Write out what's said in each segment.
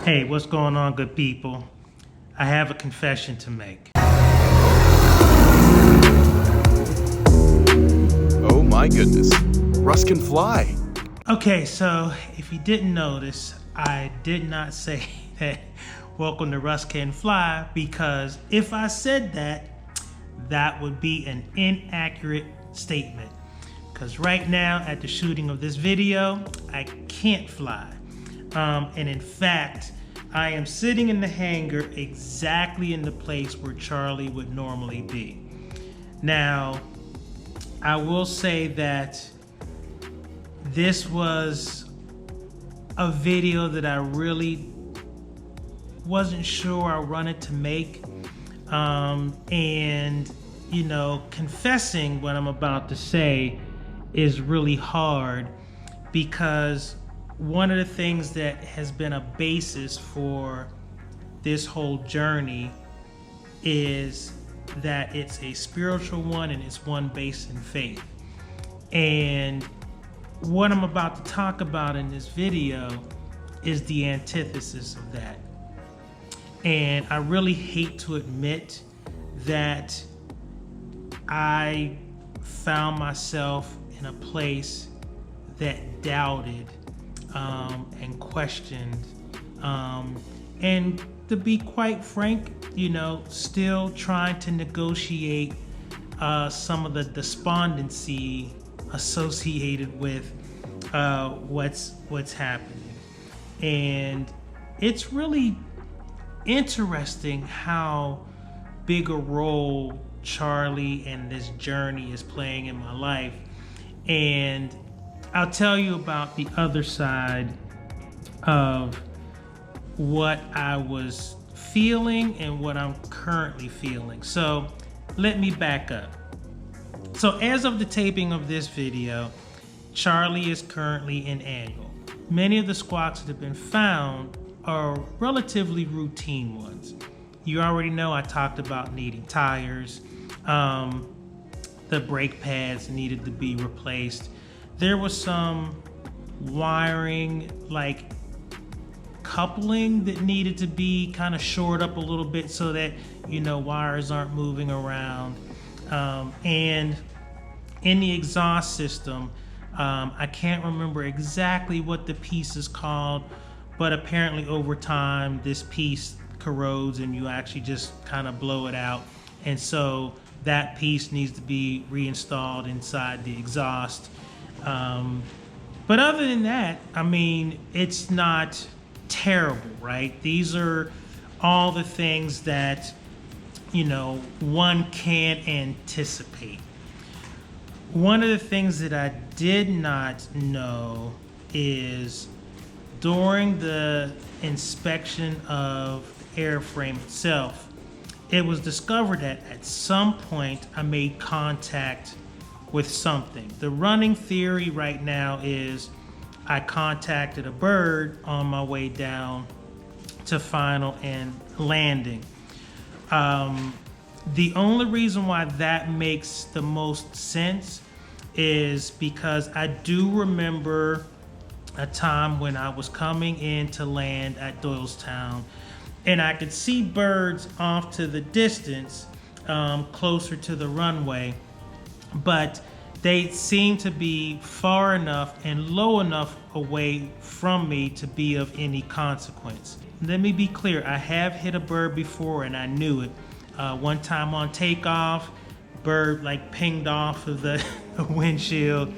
Hey, what's going on, good people? I have a confession to make. Oh my goodness, Russ can fly. Okay, so if you didn't notice, I did not say that welcome to Russ Can Fly, because if I said that, that would be an inaccurate statement. Because right now, at the shooting of this video, I can't fly. And in fact, I am sitting in the hangar exactly in the place where Charlie would normally be. Now, I will say that this was a video that I really wasn't sure I wanted to make. And, you know, confessing what I'm about to say is really hard, because one of the things that has been a basis for this whole journey is that it's a spiritual one and it's one based in faith. And what I'm about to talk about in this video is the antithesis of that. And I really hate to admit that I found myself in a place that doubted and questioned, and to be quite frank, you know, still trying to negotiate some of the despondency associated with what's happening. And it's really interesting how big a role Charlie and this journey is playing in my life. And I'll tell you about the other side of what I was feeling and what I'm currently feeling. So let me back up. So as of the taping of this video, Charlie is currently in annual. Many of the squawks that have been found are relatively routine ones. You already know I talked about needing tires. The brake pads needed to be replaced. There was some wiring, like coupling, that needed to be kind of shored up a little bit so that, you know, wires aren't moving around. And in the exhaust system, I can't remember exactly what the piece is called, but apparently over time this piece corrodes and you actually just kind of blow it out. And so that piece needs to be reinstalled inside the exhaust. But other than that, I mean, it's not terrible, right? These are all the things that, you know, one can't anticipate. One of the things that I did not know is during the inspection of the airframe itself, it was discovered that at some point I made contact with something. The running theory right now is I contacted a bird on my way down to final and landing. The only reason why that makes the most sense is because I do remember a time when I was coming in to land at Doylestown, and I could see birds off to the distance, closer to the runway, but they seemed to be far enough and low enough away from me to be of any consequence. Let me be clear, I have hit a bird before and I knew it. One time on takeoff, bird like pinged off of the windshield,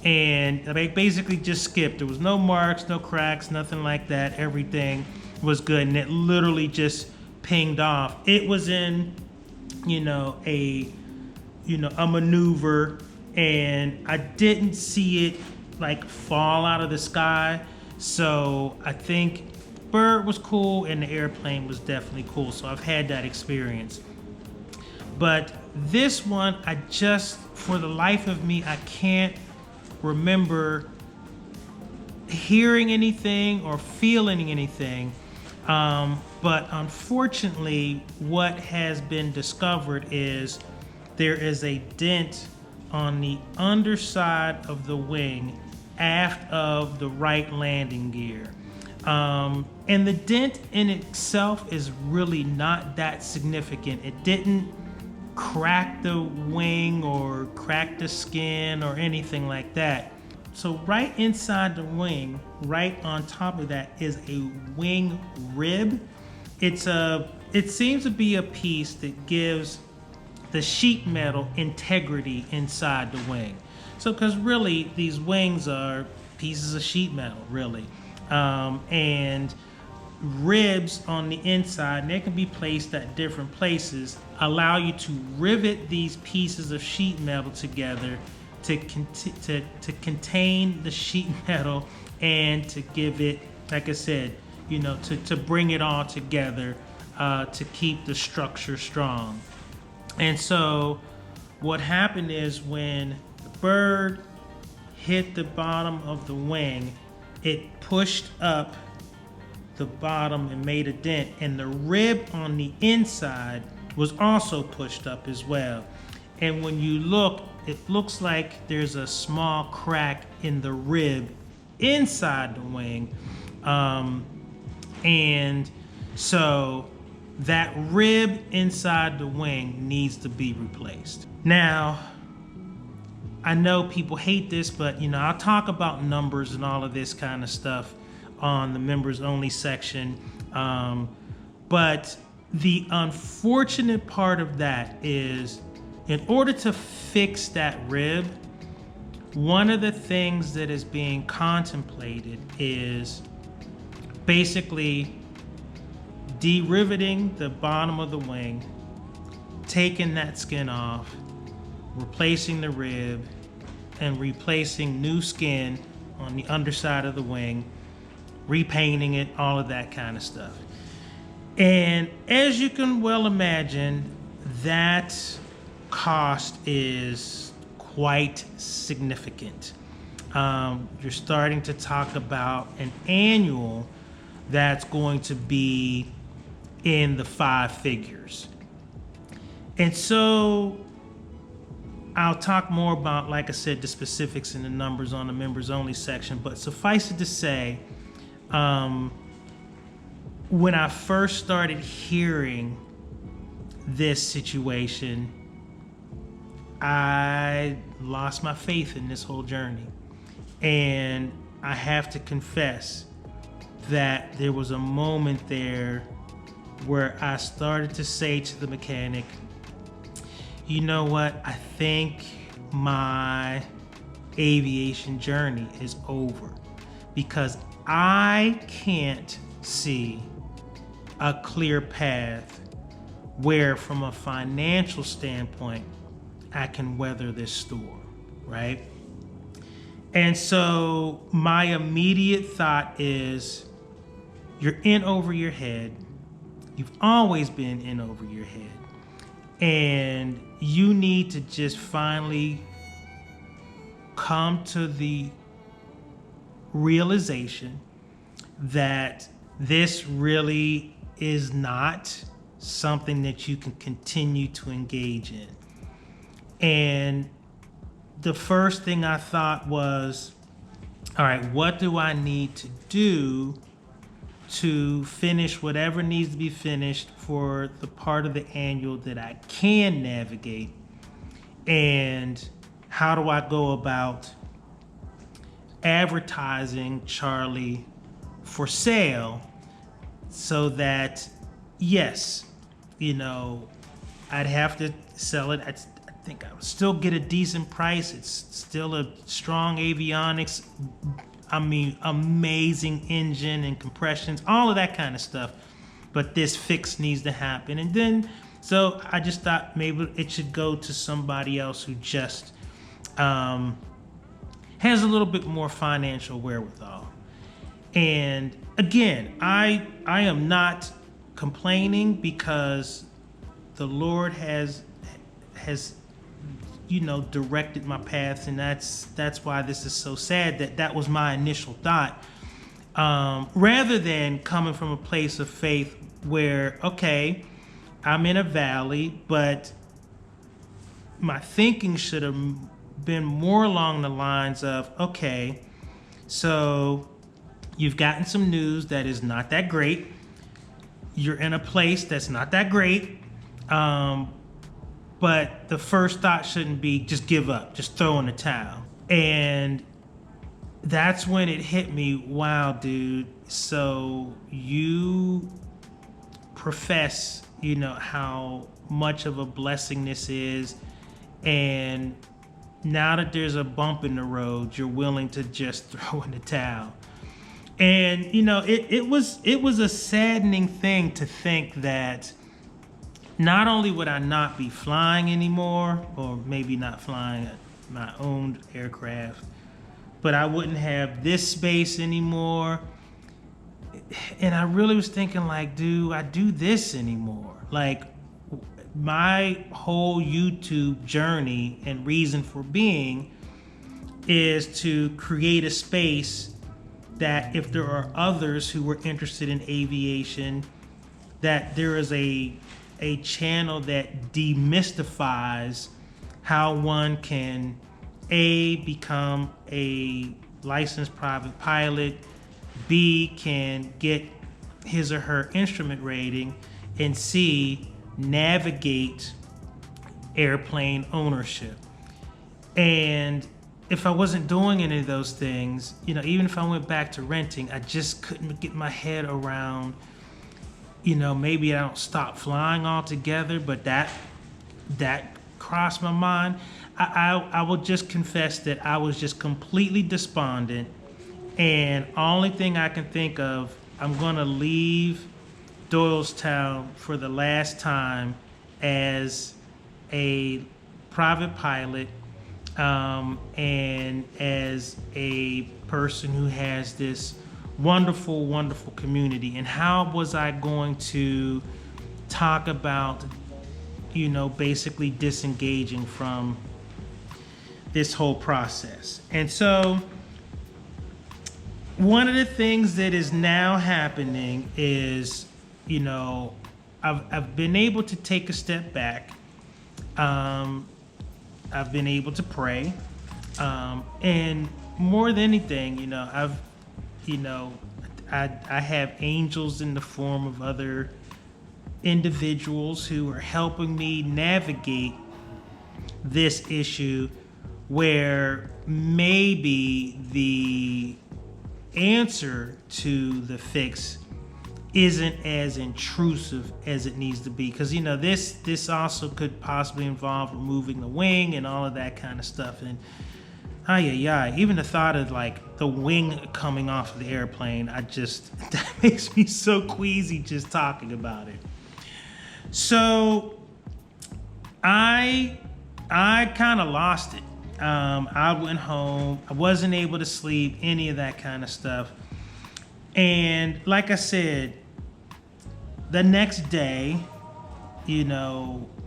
and they basically just skipped. There was no marks, no cracks, nothing like that. Everything was good, and it literally just pinged off. It was in, a maneuver, and I didn't see it like fall out of the sky. So I think bird was cool and the airplane was definitely cool. So I've had that experience. But this one, I just, for the life of me, I can't remember hearing anything or feeling anything. But unfortunately, what has been discovered is there is a dent on the underside of the wing aft of the right landing gear. And the dent in itself is really not that significant. It didn't crack the wing or crack the skin or anything like that. So right inside the wing, right on top of that, is a wing rib. It seems to be a piece that gives the sheet metal integrity inside the wing. So, because really these wings are pieces of sheet metal, really. And ribs on the inside, and they can be placed at different places, allow you to rivet these pieces of sheet metal together to contain the sheet metal and to give it, like I said, to bring it all together to keep the structure strong. And so what happened is when the bird hit the bottom of the wing, it pushed up the bottom and made a dent, and the rib on the inside was also pushed up as well. And when you look, it looks like there's a small crack in the rib inside the wing. And so that rib inside the wing needs to be replaced. Now, I know people hate this, but I'll talk about numbers and all of this kind of stuff on the members only section. But the unfortunate part of that is, in order to fix that rib, one of the things that is being contemplated is basically de-riveting the bottom of the wing, taking that skin off, replacing the rib, and replacing new skin on the underside of the wing, repainting it, all of that kind of stuff. And as you can well imagine, that cost is quite significant. You're starting to talk about an annual that's going to be in the 5 figures. And so I'll talk more about, like I said, the specifics and the numbers on the members only section, but suffice it to say, when I first started hearing this situation, I lost my faith in this whole journey. And I have to confess that there was a moment there where I started to say to the mechanic, you know what, I think my aviation journey is over, because I can't see a clear path where, from a financial standpoint, I can weather this storm, right? And so my immediate thought is, you're in over your head. You've always been in over your head. And you need to just finally come to the realization that this really is not something that you can continue to engage in. And the first thing I thought was, all right, what do I need to do to finish whatever needs to be finished for the part of the annual that I can navigate? And how do I go about advertising Charlie for sale so that, yes, I'd have to sell it. I think I would still get a decent price. It's still a strong avionics, amazing engine and compressions, all of that kind of stuff. But this fix needs to happen. And then, so I just thought maybe it should go to somebody else who just has a little bit more financial wherewithal. And again, I am not complaining, because the Lord has directed my path, and that's why this is so sad. That was my initial thought, rather than coming from a place of faith where, okay, I'm in a valley, but my thinking should have been more along the lines of, okay, so You've gotten some news that is not that great. You're in a place that's not that great. But the first thought shouldn't be just give up, just throw in the towel. And that's when it hit me, wow, dude. So you profess, how much of a blessing this is. And now that there's a bump in the road, you're willing to just throw in the towel. And, it was a saddening thing to think that not only would I not be flying anymore, or maybe not flying my own aircraft, but I wouldn't have this space anymore. And I really was thinking, like, do I do this anymore? Like, my whole YouTube journey and reason for being is to create a space that if there are others who were interested in aviation, that there is a channel that demystifies how one can become a licensed private pilot, B, can get his or her instrument rating, and C, navigate airplane ownership. And if I wasn't doing any of those things, even if I went back to renting, I just couldn't get my head around, maybe I don't stop flying altogether, but that crossed my mind. I will just confess that I was just completely despondent, and only thing I can think of, I'm gonna leave Doylestown for the last time as a private pilot, and as a person who has this wonderful, wonderful community. And how was I going to talk about, basically disengaging from this whole process? And so one of the things that is now happening is, I've been able to take a step back. I've been able to pray. And more than anything, I have angels in the form of other individuals who are helping me navigate this issue, where maybe the answer to the fix isn't as intrusive as it needs to be. Because this also could possibly involve removing the wing and all of that kind of stuff. And even the thought of like the wing coming off of the airplane, that makes me so queasy just talking about it. So I kind of lost it. I went home. I wasn't able to sleep, any of that kind of stuff. And like I said, the next day,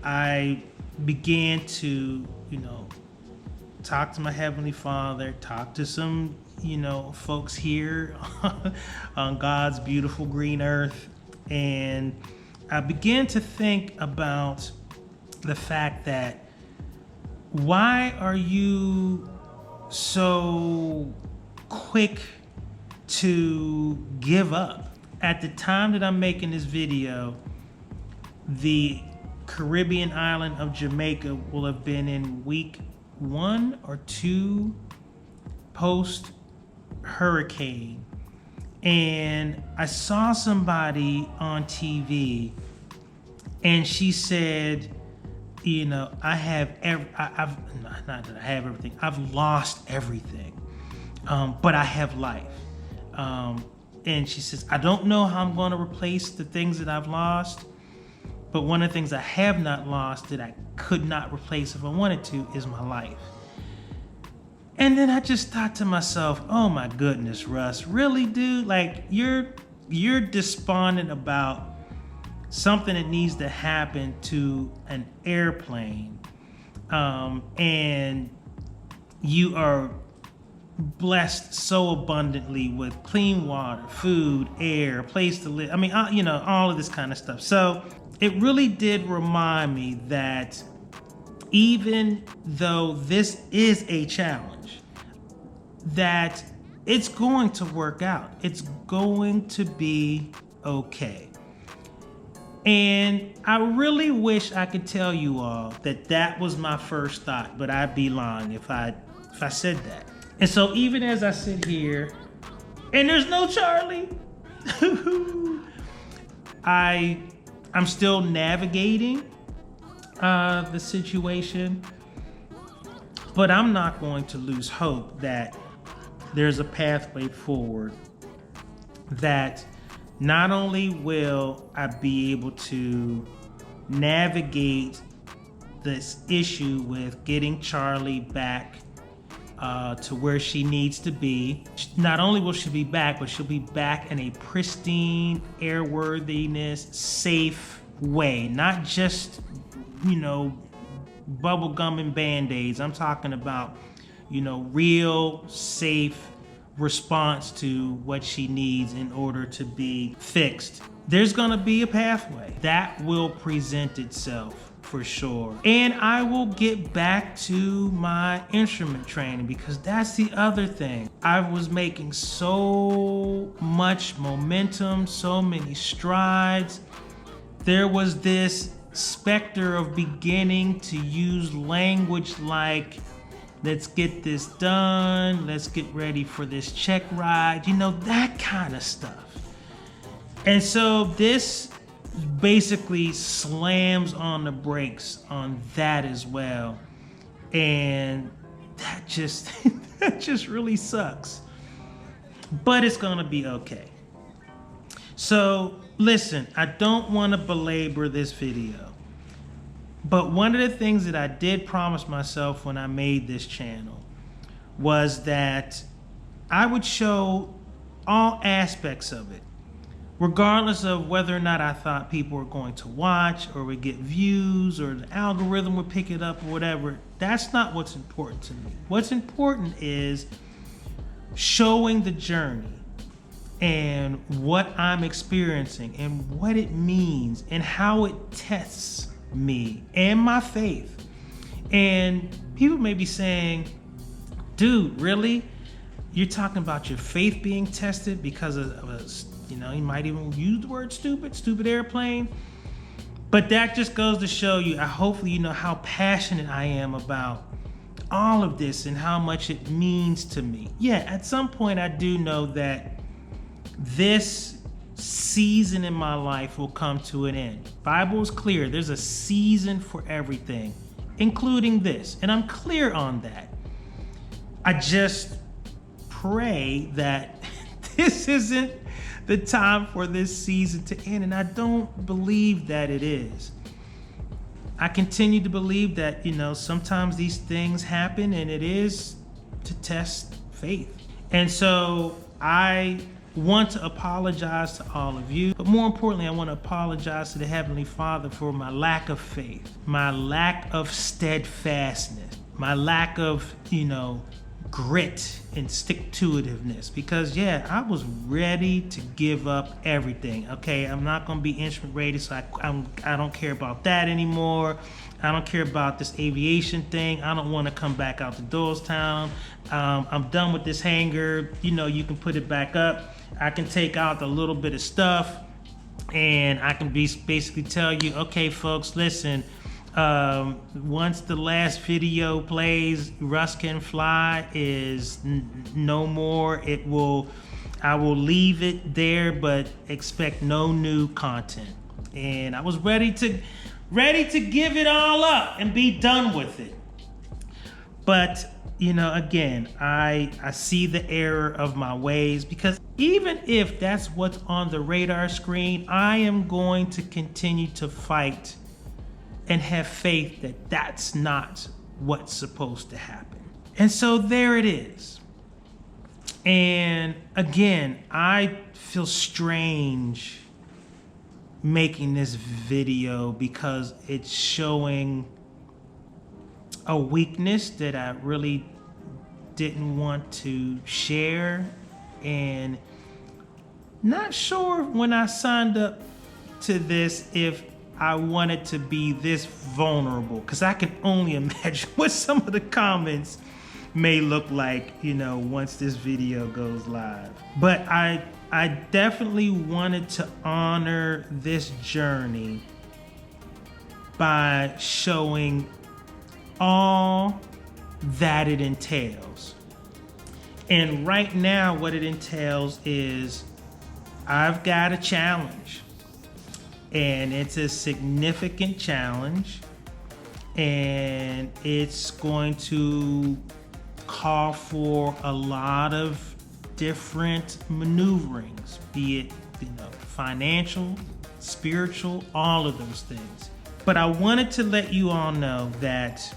I began to, talk to my Heavenly Father, talk to some, folks here on God's beautiful green earth. And I began to think about the fact that, why are you so quick to give up? At the time that I'm making this video, the Caribbean island of Jamaica will have been in week 1 or 2 post hurricane. And I saw somebody on TV, and she said, I've lost everything, but I have life. And she says, I don't know how I'm going to replace the things that I've lost, but one of the things I have not lost that I could not replace if I wanted to is my life. And then I just thought to myself, oh my goodness, Russ, really, dude? Like, you're despondent about something that needs to happen to an airplane, and you are blessed so abundantly with clean water, food, air, a place to live. I mean, all of this kind of stuff. So it really did remind me that even though this is a challenge, that it's going to work out. It's going to be okay. And I really wish I could tell you all that that was my first thought, but I'd be lying if I said that. And so even as I sit here, and there's no Charlie, I'm still navigating the situation, but I'm not going to lose hope that there's a pathway forward, that not only will I be able to navigate this issue with getting Charlie back to where she needs to be. Not only will she be back, but she'll be back in a pristine, airworthiness, safe way. Not just, bubble gum and Band-Aids. I'm talking about, real, safe response to what she needs in order to be fixed. There's gonna be a pathway that will present itself for sure. And I will get back to my instrument training, because that's the other thing. I was making so much momentum, so many strides. There was this specter of beginning to use language like, let's get this done, let's get ready for this check ride, that kind of stuff. And so this basically slams on the brakes on that as well. And that just that just really sucks. But it's gonna be okay. So listen, I don't want to belabor this video, but one of the things that I did promise myself when I made this channel was that I would show all aspects of it, regardless of whether or not I thought people were going to watch or would get views or the algorithm would pick it up or whatever. That's not what's important to me. What's important is showing the journey and what I'm experiencing and what it means and how it tests me and my faith. And people may be saying, dude, really? You're talking about your faith being tested because of a, you might even use the word stupid airplane. But that just goes to show you, hopefully you know how passionate I am about all of this and how much it means to me. Yeah, at some point I do know that this season in my life will come to an end. Bible is clear. There's a season for everything, including this. And I'm clear on that. I just pray that this isn't the time for this season to end. And I don't believe that it is. I continue to believe that, sometimes these things happen and it is to test faith. And so I want to apologize to all of you, but more importantly, I want to apologize to the Heavenly Father for my lack of faith, my lack of steadfastness, my lack of, grit and stick-to-itiveness, because I was ready to give up everything. Okay, I'm not going to be instrument rated, so I don't care about that anymore. I don't care about this aviation thing. I don't want to come back out to Doylestown. I'm done with this hangar. You can put it back up. I can take out a little bit of stuff and I can basically tell you, okay, folks, listen, once the last video plays, Russ Can Fly is no more. I will leave it there, but expect no new content. And I was ready to give it all up and be done with it. But, again, I see the error of my ways, because even if that's what's on the radar screen, I am going to continue to fight and have faith that that's not what's supposed to happen. And so there it is. And again, I feel strange making this video because it's showing a weakness that I really didn't want to share, and not sure when I signed up to this if I wanted to be this vulnerable, because I can only imagine what some of the comments may look like, once this video goes live. But I definitely wanted to honor this journey by showing all that it entails. And right now, what it entails is I've got a challenge, and it's a significant challenge, and it's going to call for a lot of different maneuverings, be it financial, spiritual, all of those things. But I wanted to let you all know that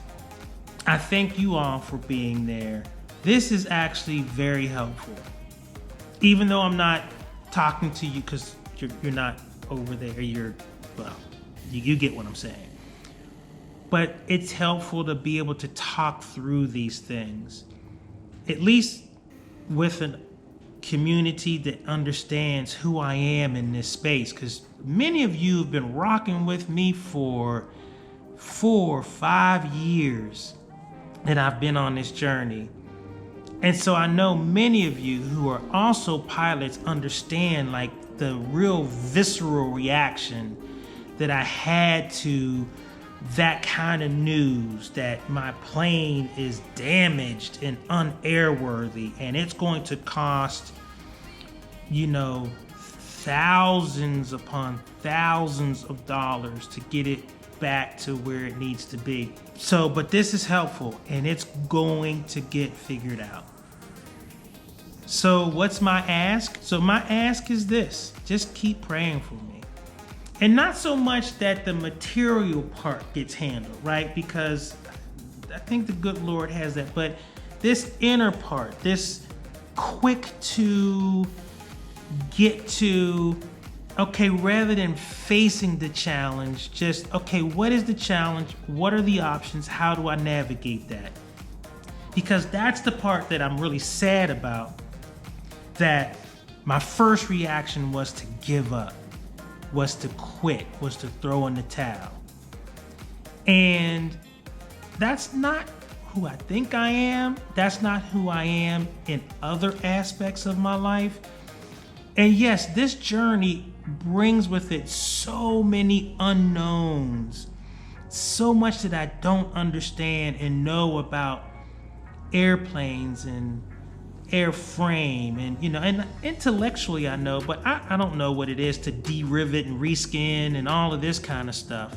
I thank you all for being there. This is actually very helpful. Even though I'm not talking to you because you're not over there, you get what I'm saying. But it's helpful to be able to talk through these things, at least with a community that understands who I am in this space, because many of you have been rocking with me for 4 or 5 years that I've been on this journey. And so I know many of you who are also pilots understand like the real visceral reaction that I had to that kind of news, that my plane is damaged and unairworthy, and it's going to cost, thousands upon thousands of dollars to get it back to where it needs to be. So, but this is helpful, and it's going to get figured out. So what's my ask? So my ask is this: just keep praying for me. And not so much that the material part gets handled, right? Because I think the good Lord has that. But this inner part, this quick to get to, okay, rather than facing the challenge, just, okay, what is the challenge? What are the options? How do I navigate that? Because that's the part that I'm really sad about, that my first reaction was to give up, was to quit, was to throw in the towel. And that's not who I think I am. That's not who I am in other aspects of my life. And yes, this journey brings with it so many unknowns, so much that I don't understand and know about airplanes and airframe, and and intellectually I know, but I don't know what it is to de-rivet and reskin and all of this kind of stuff.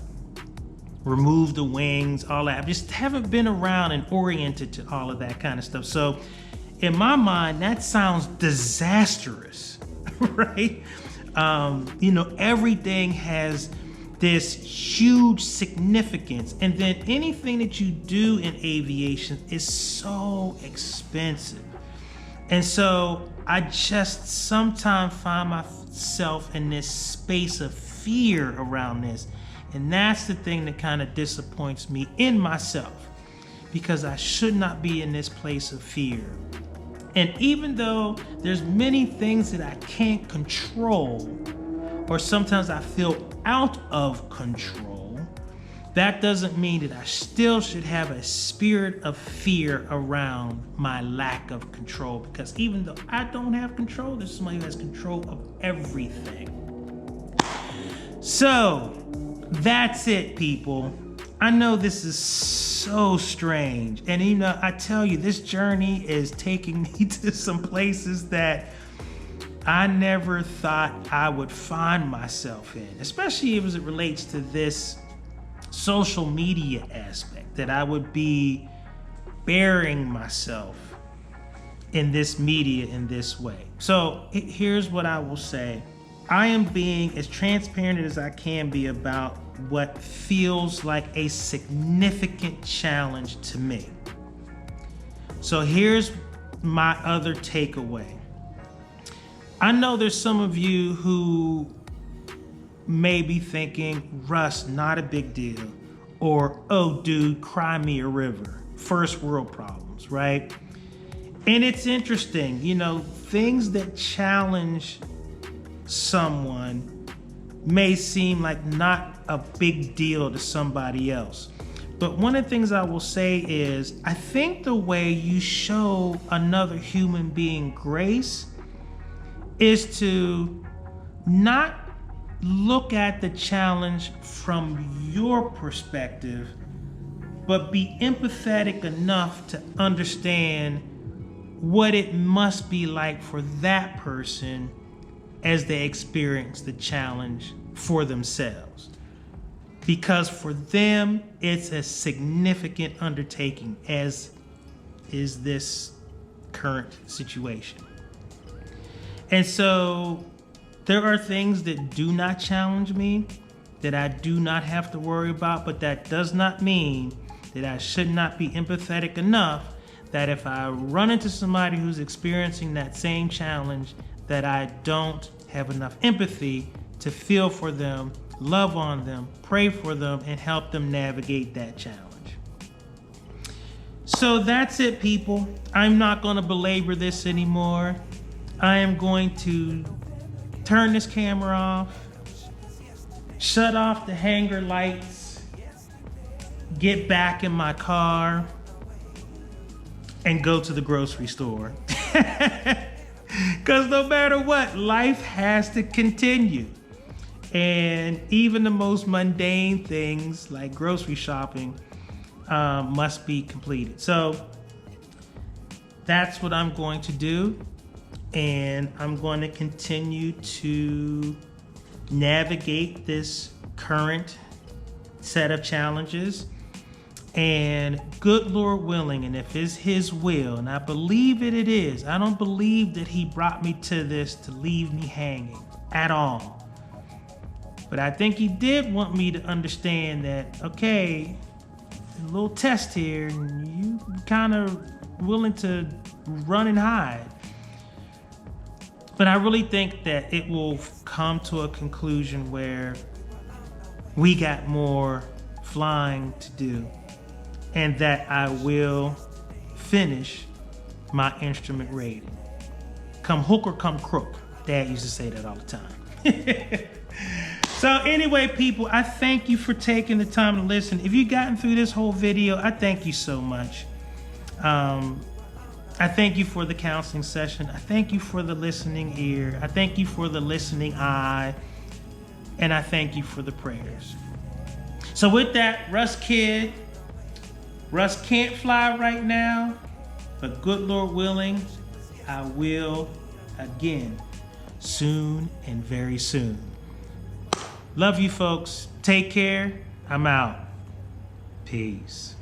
Remove the wings, all that. I just haven't been around and oriented to all of that kind of stuff. So in my mind, that sounds disastrous, right? Everything has this huge significance, and then anything that you do in aviation is so expensive. And so I just sometimes find myself in this space of fear around this. And that's the thing that kind of disappoints me in myself, because I should not be in this place of fear. And even though there's many things that I can't control, or sometimes I feel out of control, that doesn't mean that I still should have a spirit of fear around my lack of control, because even though I don't have control, there's somebody who has control of everything. So that's it, people. I know this is so strange, and I tell you, this journey is taking me to some places that I never thought I would find myself in, especially as it relates to this social media aspect, that I would be burying myself in this media in this way. So here's what I will say. I am being as transparent as I can be about what feels like a significant challenge to me. So here's my other takeaway. I know there's some of you who may be thinking, Russ, not a big deal. Or, oh, dude, cry me a river. First world problems, right? And it's interesting, things that challenge someone may seem like not a big deal to somebody else. But one of the things I will say is, I think the way you show another human being grace is to not look at the challenge from your perspective, but be empathetic enough to understand what it must be like for that person as they experience the challenge for themselves. Because for them, it's a significant undertaking, as is this current situation. And so there are things that do not challenge me, that I do not have to worry about, but that does not mean that I should not be empathetic enough that if I run into somebody who's experiencing that same challenge, that I don't have enough empathy to feel for them, love on them, pray for them, and help them navigate that challenge. So that's it, people. I'm not going to belabor this anymore. I am going to turn this camera off, shut off the hanger lights, get back in my car, and go to the grocery store. Because no matter what, life has to continue. And even the most mundane things like grocery shopping must be completed. So that's what I'm going to do. And I'm going to continue to navigate this current set of challenges. And good Lord willing, and if it's His will, and I believe it is, I don't believe that He brought me to this to leave me hanging at all. But I think He did want me to understand that, okay, a little test here, and you kind of willing to run and hide. But I really think that it will come to a conclusion where we got more flying to do, and that I will finish my instrument rating. Come hook or come crook. Dad used to say that all the time. So anyway, people, I thank you for taking the time to listen. If you've gotten through this whole video, I thank you so much. I thank you for the counseling session. I thank you for the listening ear. I thank you for the listening eye. And I thank you for the prayers. So with that, Russ Kid, Russ can't fly right now, but good Lord willing, I will again, soon and very soon. Love you folks. Take care. I'm out. Peace.